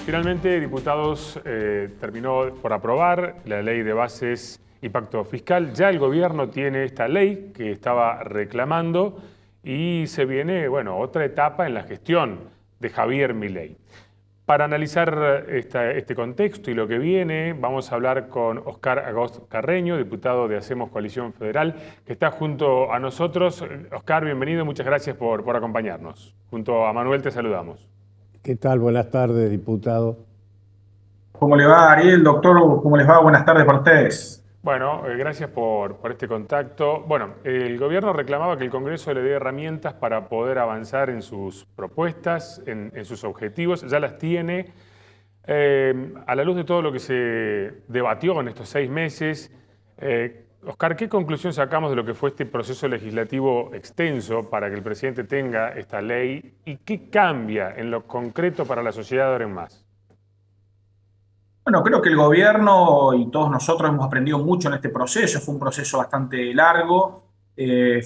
Finalmente, diputados, terminó por aprobar la ley de bases y pacto fiscal. Ya el gobierno tiene esta ley que estaba reclamando y se viene, bueno, otra etapa en la gestión de Javier Milei. Para analizar este contexto y lo que viene, vamos a hablar con Oscar Agost Carreño, diputado de Hacemos Coalición Federal, que está junto a nosotros. Oscar, bienvenido, muchas gracias por acompañarnos. Junto a Manuel te saludamos. ¿Qué tal? Buenas tardes, diputado. ¿Cómo le va, Ariel? Doctor, ¿cómo les va? Buenas tardes para ustedes. Bueno, gracias por este contacto. Bueno, el gobierno reclamaba que el Congreso le dé herramientas para poder avanzar en sus propuestas, en sus objetivos. Ya las tiene. A la luz de todo lo que se debatió en estos 6 meses, Oscar, ¿qué conclusión sacamos de lo que fue este proceso legislativo extenso para que el presidente tenga esta ley y qué cambia en lo concreto para la sociedad de ahora en más? Bueno, creo que el gobierno y todos nosotros hemos aprendido mucho en este proceso. Fue un proceso bastante largo.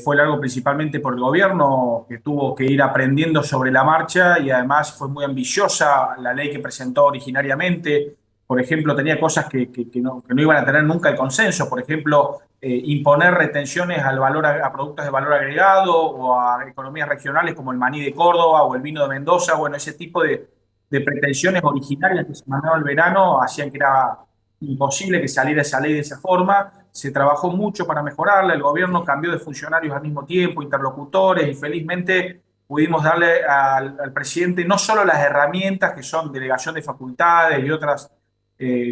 Fue largo principalmente por el gobierno, que tuvo que ir aprendiendo sobre la marcha, y además fue muy ambiciosa la ley que presentó originariamente. Por ejemplo, tenía cosas que no iban a tener nunca el consenso. Por ejemplo, imponer retenciones a productos de valor agregado o a economías regionales como el maní de Córdoba o el vino de Mendoza. Bueno, ese tipo de pretensiones originarias que se mandaron al verano hacían que era imposible que saliera esa ley de esa forma. Se trabajó mucho para mejorarla, el gobierno cambió de funcionarios al mismo tiempo, interlocutores, y felizmente pudimos darle al presidente no solo las herramientas que son delegación de facultades y otras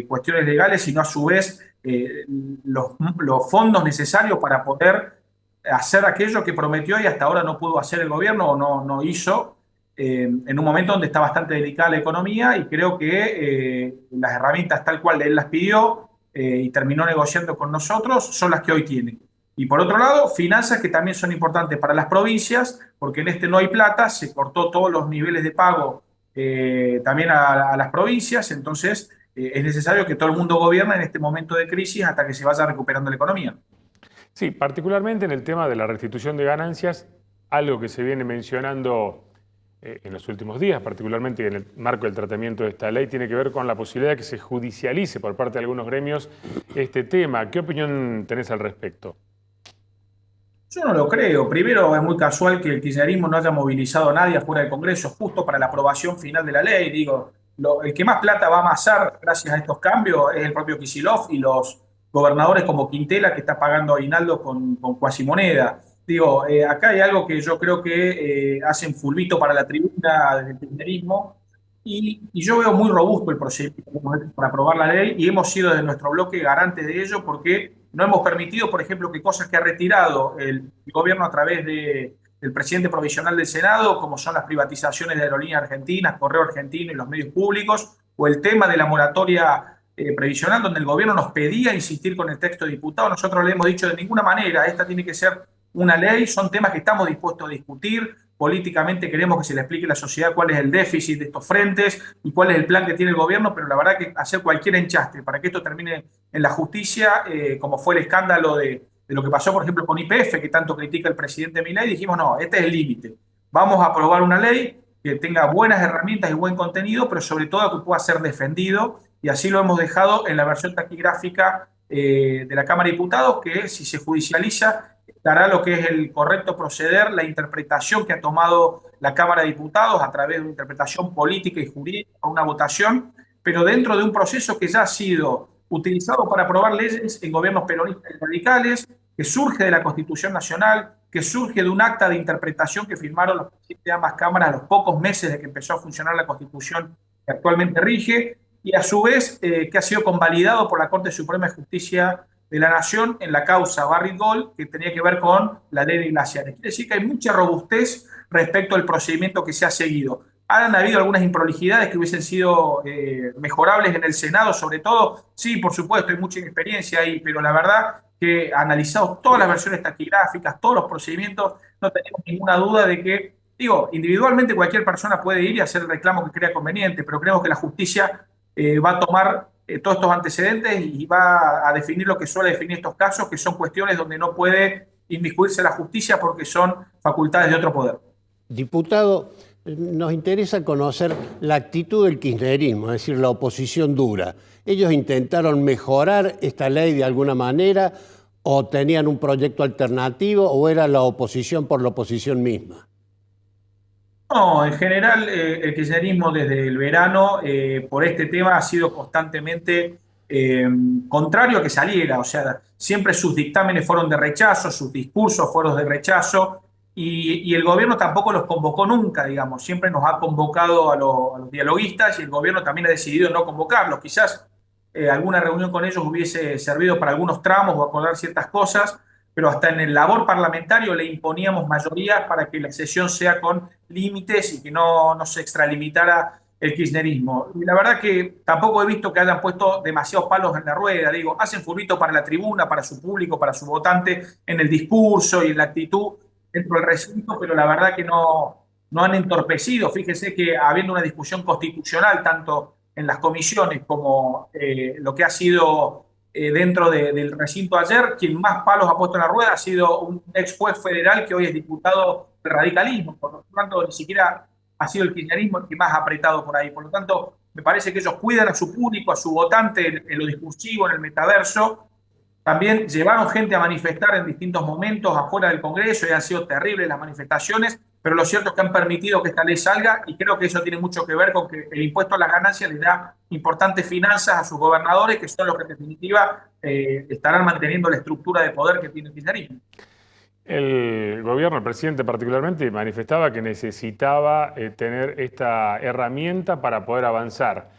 cuestiones legales, sino a su vez los fondos necesarios para poder hacer aquello que prometió y hasta ahora no pudo hacer el gobierno o no hizo, en un momento donde está bastante delicada la economía, y creo que las herramientas tal cual él las pidió y terminó negociando con nosotros son las que hoy tiene. Y por otro lado, finanzas que también son importantes para las provincias, porque en este no hay plata, se cortó todos los niveles de pago también a las provincias. Entonces es necesario que todo el mundo gobierne en este momento de crisis hasta que se vaya recuperando la economía. Sí, particularmente en el tema de la restitución de ganancias, algo que se viene mencionando en los últimos días, particularmente en el marco del tratamiento de esta ley, tiene que ver con la posibilidad de que se judicialice por parte de algunos gremios este tema. ¿Qué opinión tenés al respecto? Yo no lo creo. Primero, es muy casual que el kirchnerismo no haya movilizado a nadie afuera del Congreso justo para la aprobación final de la ley. Digo, el que más plata va a amasar gracias a estos cambios es el propio Kicillof y los gobernadores como Quintela, que está pagando aguinaldo con cuasimoneda. Digo, acá hay algo que yo creo que hacen fulbito para la tribuna del kirchnerismo, y yo veo muy robusto el procedimiento para aprobar la ley, y hemos sido desde nuestro bloque garantes de ello, porque no hemos permitido, por ejemplo, que cosas que ha retirado el gobierno a través del presidente provisional del Senado, como son las privatizaciones de Aerolíneas Argentinas, Correo Argentino y los medios públicos, o el tema de la moratoria previsional, donde el gobierno nos pedía insistir con el texto de diputado, nosotros le hemos dicho de ninguna manera, esta tiene que ser una ley. Son temas que estamos dispuestos a discutir. Políticamente queremos que se le explique a la sociedad cuál es el déficit de estos frentes y cuál es el plan que tiene el gobierno, pero la verdad que hacer cualquier enchastre para que esto termine en la justicia, como fue el escándalo de lo que pasó, por ejemplo, con YPF, que tanto critica el presidente Milei, dijimos, no, este es el límite. Vamos a aprobar una ley que tenga buenas herramientas y buen contenido, pero sobre todo que pueda ser defendido, y así lo hemos dejado en la versión taquigráfica de la Cámara de Diputados, que si se judicializa dará lo que es el correcto proceder, la interpretación que ha tomado la Cámara de Diputados a través de una interpretación política y jurídica, una votación, pero dentro de un proceso que ya ha sido utilizado para aprobar leyes en gobiernos peronistas y radicales, que surge de la Constitución Nacional, que surge de un acta de interpretación que firmaron los presidentes de ambas cámaras a los pocos meses de que empezó a funcionar la Constitución que actualmente rige, y a su vez que ha sido convalidado por la Corte Suprema de Justicia de la Nación en la causa Barrick Gold, que tenía que ver con la ley de glaciares. Quiere decir que hay mucha robustez respecto al procedimiento que se ha seguido. ¿Han habido algunas improlijidades que hubiesen sido mejorables en el Senado, sobre todo? Sí, por supuesto, hay mucha experiencia ahí, pero la verdad que analizados todas las versiones taquigráficas, todos los procedimientos, no tenemos ninguna duda de que, digo, individualmente cualquier persona puede ir y hacer el reclamo que crea conveniente, pero creemos que la justicia va a tomar todos estos antecedentes y va a definir lo que suele definir estos casos, que son cuestiones donde no puede inmiscuirse la justicia porque son facultades de otro poder. Diputado, Nos interesa conocer la actitud del kirchnerismo, es decir, la oposición dura. ¿Ellos intentaron mejorar esta ley de alguna manera o tenían un proyecto alternativo o era la oposición por la oposición misma? No, en general el kirchnerismo desde el verano por este tema ha sido constantemente contrario a que saliera, o sea, siempre sus dictámenes fueron de rechazo, sus discursos fueron de rechazo y el gobierno tampoco los convocó nunca, digamos, siempre nos ha convocado a los dialoguistas y el gobierno también ha decidido no convocarlos, quizás alguna reunión con ellos hubiese servido para algunos tramos o acordar ciertas cosas, pero hasta en el labor parlamentario le imponíamos mayorías para que la sesión sea con límites y que no se extralimitara el kirchnerismo. Y la verdad que tampoco he visto que hayan puesto demasiados palos en la rueda. Digo, hacen furbito para la tribuna, para su público, para su votante, en el discurso y en la actitud dentro del recinto, pero la verdad que no han entorpecido. Fíjese que habiendo una discusión constitucional, tanto en las comisiones como lo que ha sido dentro del recinto ayer, quien más palos ha puesto en la rueda ha sido un ex juez federal que hoy es diputado del radicalismo, por lo tanto ni siquiera ha sido el kirchnerismo el que más ha apretado por ahí, por lo tanto me parece que ellos cuidan a su público, a su votante en lo discursivo, en el metaverso. También llevaron gente a manifestar en distintos momentos afuera del Congreso y han sido terribles las manifestaciones, pero lo cierto es que han permitido que esta ley salga y creo que eso tiene mucho que ver con que el impuesto a las ganancias les da importantes finanzas a sus gobernadores, que son los que en definitiva estarán manteniendo la estructura de poder que tiene el kirchnerismo. El gobierno, el presidente particularmente, manifestaba que necesitaba tener esta herramienta para poder avanzar,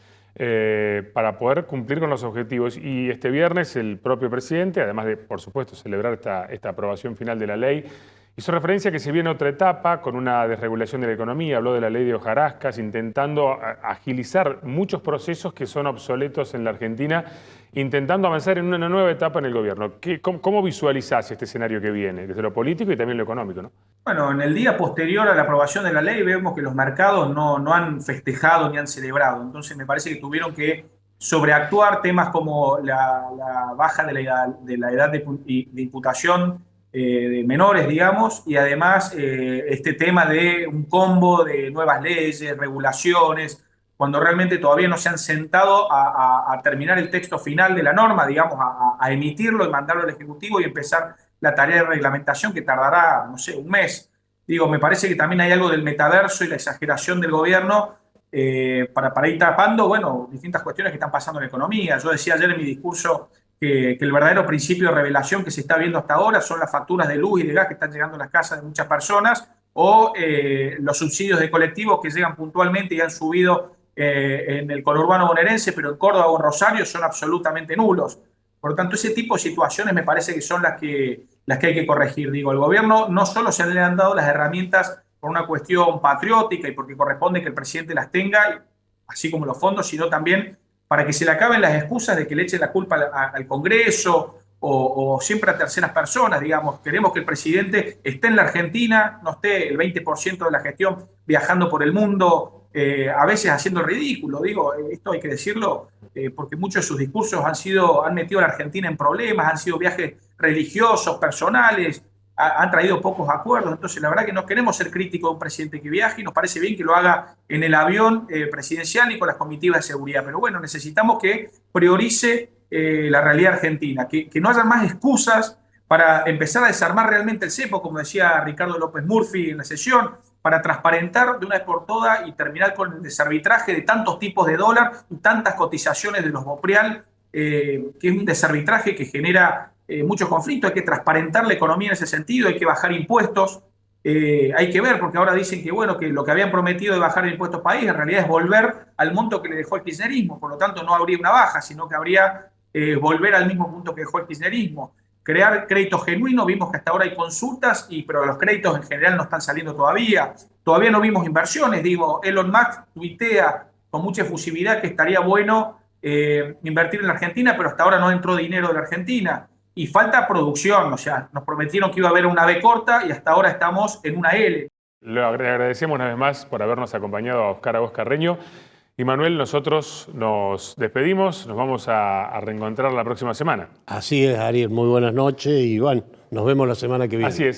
para poder cumplir con los objetivos. Y este viernes el propio presidente, además de, por supuesto, celebrar esta aprobación final de la ley, hizo referencia a que se viene otra etapa con una desregulación de la economía, habló de la ley de hojarascas, intentando agilizar muchos procesos que son obsoletos en la Argentina, intentando avanzar en una nueva etapa en el gobierno. ¿Cómo visualizás este escenario que viene, desde lo político y también lo económico, ¿no? Bueno, en el día posterior a la aprobación de la ley vemos que los mercados no han festejado ni han celebrado. Entonces me parece que tuvieron que sobreactuar temas como la baja de la edad de imputación de menores, digamos, y además este tema de un combo de nuevas leyes, regulaciones, cuando realmente todavía no se han sentado a terminar el texto final de la norma, digamos, a emitirlo y mandarlo al Ejecutivo y empezar la tarea de reglamentación que tardará, no sé, un mes. Digo, me parece que también hay algo del metaverso y la exageración del gobierno para ir tapando, bueno, distintas cuestiones que están pasando en la economía. Yo decía ayer en mi discurso que el verdadero principio de revelación que se está viendo hasta ahora son las facturas de luz y de gas que están llegando a las casas de muchas personas o los subsidios de colectivos que llegan puntualmente y han subido en el conurbano bonaerense, pero en Córdoba o en Rosario son absolutamente nulos. Por lo tanto, ese tipo de situaciones me parece que son las que hay que corregir. Digo, el gobierno no solo se le han dado las herramientas por una cuestión patriótica y porque corresponde que el presidente las tenga, así como los fondos, sino también para que se le acaben las excusas de que le echen la culpa al Congreso o siempre a terceras personas, digamos. Queremos que el presidente esté en la Argentina, no esté el 20% de la gestión viajando por el mundo, a veces haciendo el ridículo. Digo, esto hay que decirlo, porque muchos de sus discursos han metido a la Argentina en problemas, han sido viajes religiosos, personales, han traído pocos acuerdos. Entonces, la verdad que no queremos ser críticos de un presidente que viaje y nos parece bien que lo haga en el avión presidencial y con las comitivas de seguridad. Pero bueno, necesitamos que priorice la realidad argentina, que no haya más excusas para empezar a desarmar realmente el cepo, como decía Ricardo López Murphy en la sesión, para transparentar de una vez por todas y terminar con el desarbitraje de tantos tipos de dólar y tantas cotizaciones de los Bopreal, que es un desarbitraje que genera muchos conflictos. Hay que transparentar la economía en ese sentido, hay que bajar impuestos, hay que ver, porque ahora dicen que bueno, que lo que habían prometido de bajar el impuesto país en realidad es volver al monto que le dejó el kirchnerismo, por lo tanto no habría una baja, sino que habría volver al mismo punto que dejó el kirchnerismo. Crear créditos genuinos, vimos que hasta ahora hay consultas, pero los créditos en general no están saliendo todavía. Todavía no vimos inversiones, digo, Elon Musk tuitea con mucha efusividad que estaría bueno invertir en la Argentina, pero hasta ahora no entró dinero de la Argentina. Y falta producción, o sea, nos prometieron que iba a haber una B corta y hasta ahora estamos en una L. Le agradecemos una vez más por habernos acompañado a Oscar Agos Carreño. Y Manuel, nosotros nos despedimos, nos vamos a reencontrar la próxima semana. Así es, Ariel, muy buenas noches y bueno, nos vemos la semana que viene. Así es.